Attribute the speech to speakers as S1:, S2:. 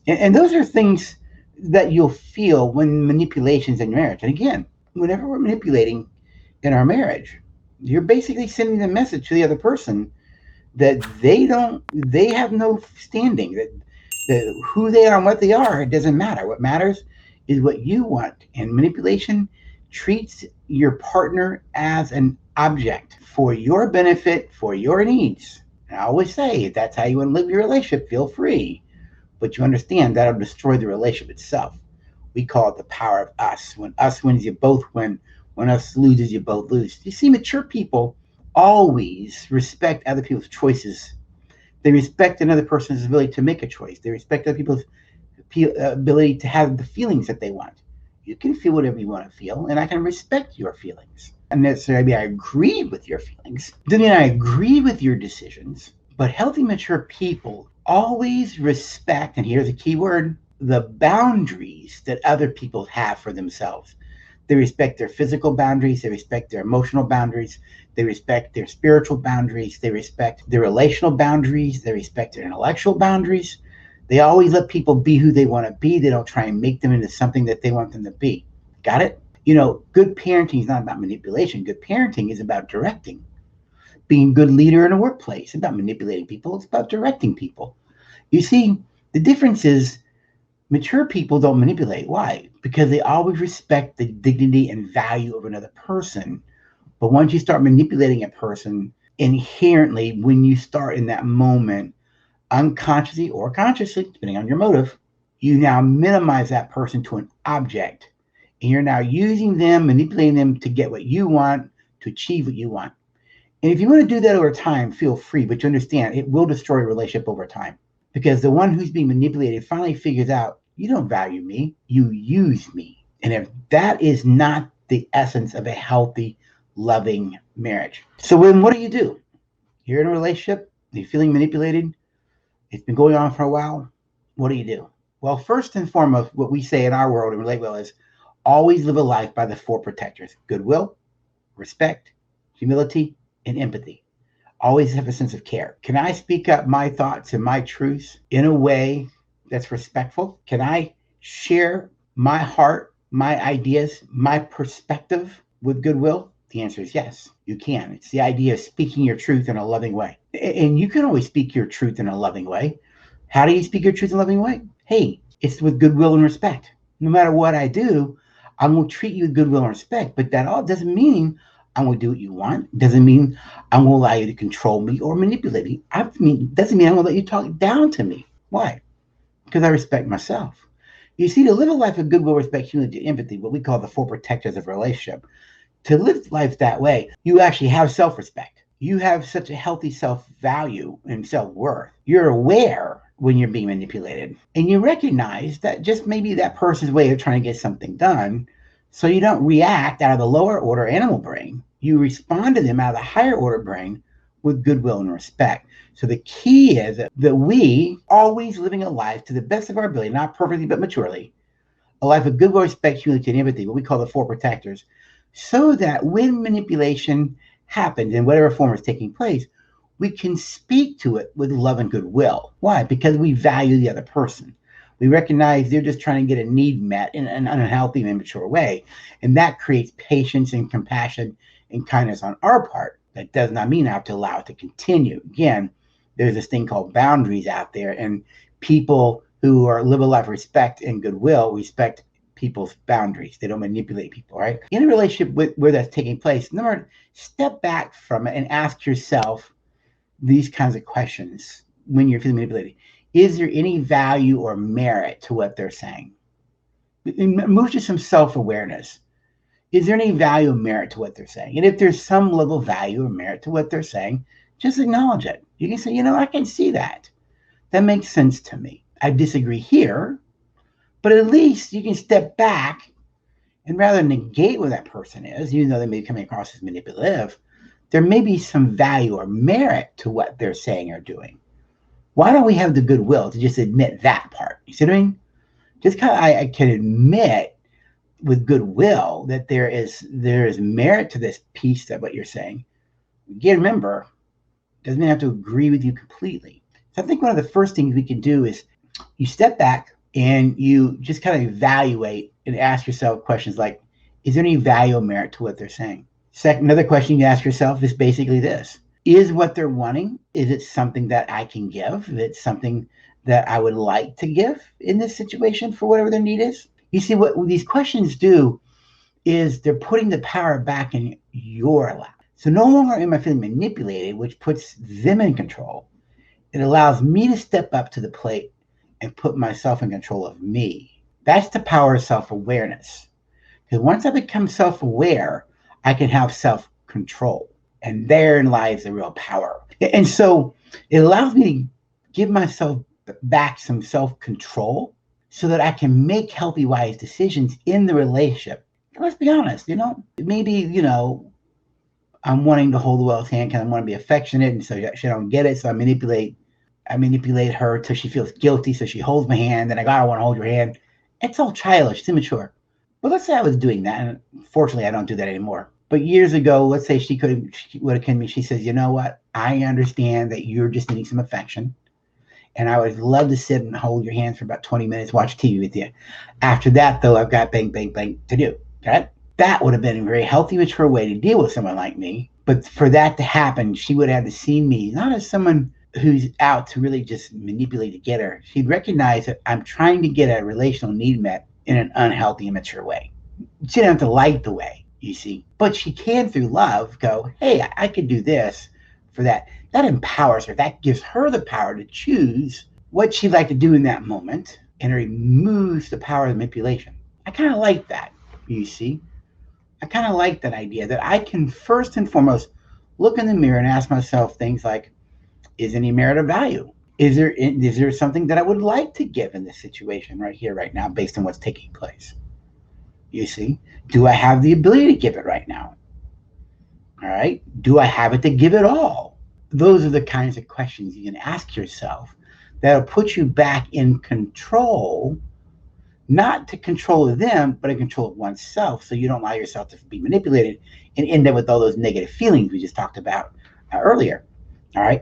S1: And those are things that you'll feel when manipulation's in marriage. And again, whenever we're manipulating in our marriage, you're basically sending a message to the other person that they have no standing, that who they are and what they are, it doesn't matter. What matters is what you want. And manipulation treats your partner as an object for your benefit, for your needs. And I always say, if that's how you want to live your relationship, feel free. But you understand that'll destroy the relationship itself. We call it the power of us. When us wins, you both win. When us loses, you both lose. You see, mature people always respect other people's choices. They respect another person's ability to make a choice. They respect other people's ability to have the feelings that they want. You can feel whatever you want to feel, and I can respect your feelings. And necessarily I agree with your feelings. Doesn't mean I agree with your decisions, but healthy, mature people always respect, and here's a key word, the boundaries that other people have for themselves. They respect their physical boundaries, they respect their emotional boundaries, they respect their spiritual boundaries, they respect their relational boundaries, they respect their intellectual boundaries. They always let people be who they want to be. They don't try and make them into something that they want them to be. Got it? Good parenting is not about manipulation. Good parenting is about directing. Being a good leader in a workplace. It's about manipulating people. It's about directing people. You see, the difference is mature people don't manipulate. Why? Because they always respect the dignity and value of another person. But once you start manipulating a person, inherently, when you start in that moment, unconsciously or consciously, depending on your motive, you now minimize that person to an object. And you're now using them, manipulating them to get what you want, to achieve what you want. And if you want to do that over time, feel free, but you understand it will destroy a relationship over time. Because the one who's being manipulated finally figures out, you don't value me, you use me. And if that is not the essence of a healthy, loving marriage. So then what do? You're in a relationship, you're feeling manipulated, it's been going on for a while. What do? Well, first and foremost, what we say in our world and relate well is always live a life by the four protectors: goodwill, respect, humility, and empathy. Always have a sense of care. Can I speak up my thoughts and my truths in a way that's respectful? Can I share my heart, my ideas, my perspective with goodwill? The answer is yes, you can. It's the idea of speaking your truth in a loving way. And you can always speak your truth in a loving way. How do you speak your truth in a loving way? Hey, it's with goodwill and respect. No matter what I do, I'm going to treat you with goodwill and respect. But that all doesn't mean I'm going to do what you want. Doesn't mean I'm going to allow you to control me or manipulate me. Doesn't mean I'm going to let you talk down to me. Why? Because I respect myself. You see, to live a life of goodwill, respect, humility, empathy, what we call the four protectors of a relationship, to live life that way, you actually have self-respect. You have such a healthy self-value and self-worth. You're aware when you're being manipulated. And you recognize that just maybe that person's way of trying to get something done. So you don't react out of the lower order animal brain. You respond to them out of the higher order brain with goodwill and respect. So the key is that we always living a life to the best of our ability, not perfectly, but maturely, a life of goodwill, respect, humility, and empathy, what we call the four protectors, so that when manipulation happens in whatever form is taking place, we can speak to it with love and goodwill. Why? Because we value the other person. We recognize they're just trying to get a need met in an unhealthy and immature way. And that creates patience and compassion and kindness on our part. That does not mean I have to allow it to continue. Again, there's this thing called boundaries out there, and people who are live a life of respect and goodwill respect people's boundaries. They don't manipulate people, right? In a relationship where that's taking place, number step back from it and ask yourself these kinds of questions when you're feeling manipulated. Is there any value or merit to what they're saying? Move to some self-awareness. Is there any value or merit to what they're saying? And if there's some level of value or merit to what they're saying, just acknowledge it. You can say, I can see that. That makes sense to me. I disagree here, but at least you can step back and rather negate what that person is, even though they may be coming across as manipulative, there may be some value or merit to what they're saying or doing. Why don't we have the goodwill to just admit that part? You see what I mean? Just kind of, I can admit with goodwill that there is merit to this piece that what you're saying. Again, remember, doesn't mean I have to agree with you completely. So I think one of the first things we can do is you step back, And you just kind of evaluate and ask yourself questions like, is there any value or merit to what they're saying? Second, another question you ask yourself is basically this: is what they're wanting, is it something that I can give? Is it something that I would like to give in this situation for whatever their need is? You see, what these questions do is they're putting the power back in your lap. So no longer am I feeling manipulated, which puts them in control. It allows me to step up to the plate and put myself in control of me. That's the power of self-awareness. Because once I become self-aware, I can have self-control. And therein lies the real power. And so it allows me to give myself back some self-control so that I can make healthy, wise decisions in the relationship. And let's be honest, maybe, I'm wanting to hold the well's hand because I want to be affectionate, and so she don't get it. So I manipulate her till she feels guilty, so she holds my hand, and I gotta want to hold your hand. It's all childish, it's immature. But let's say I was doing that, and fortunately I don't do that anymore. But years ago, let's say she would have come to me. She says, "You know what? I understand that you're just needing some affection, and I would love to sit and hold your hands for about 20 minutes, watch TV with you. After that, though, I've got bang, bang, bang to do." Okay? That would have been a very healthy, mature way to deal with someone like me. But for that to happen, she would have to see me not as someone who's out to really just manipulate to get her. She'd recognize that I'm trying to get a relational need met in an unhealthy, immature way. She doesn't have to like the way, you see, but she can, through love, go, hey, I could do this for that. That empowers her. That gives her the power to choose what she'd like to do in that moment, and removes the power of manipulation. I kind of like that, you see. I kind of like that idea that I can first and foremost look in the mirror and ask myself things like, is any merit of value? Is there something that I would like to give in this situation right here, right now, based on what's taking place? You see, do I have the ability to give it right now? All right. Do I have it to give it all? Those are the kinds of questions you can ask yourself that'll put you back in control, not to control of them, but in control of oneself, so you don't allow yourself to be manipulated and end up with all those negative feelings we just talked about earlier. All right.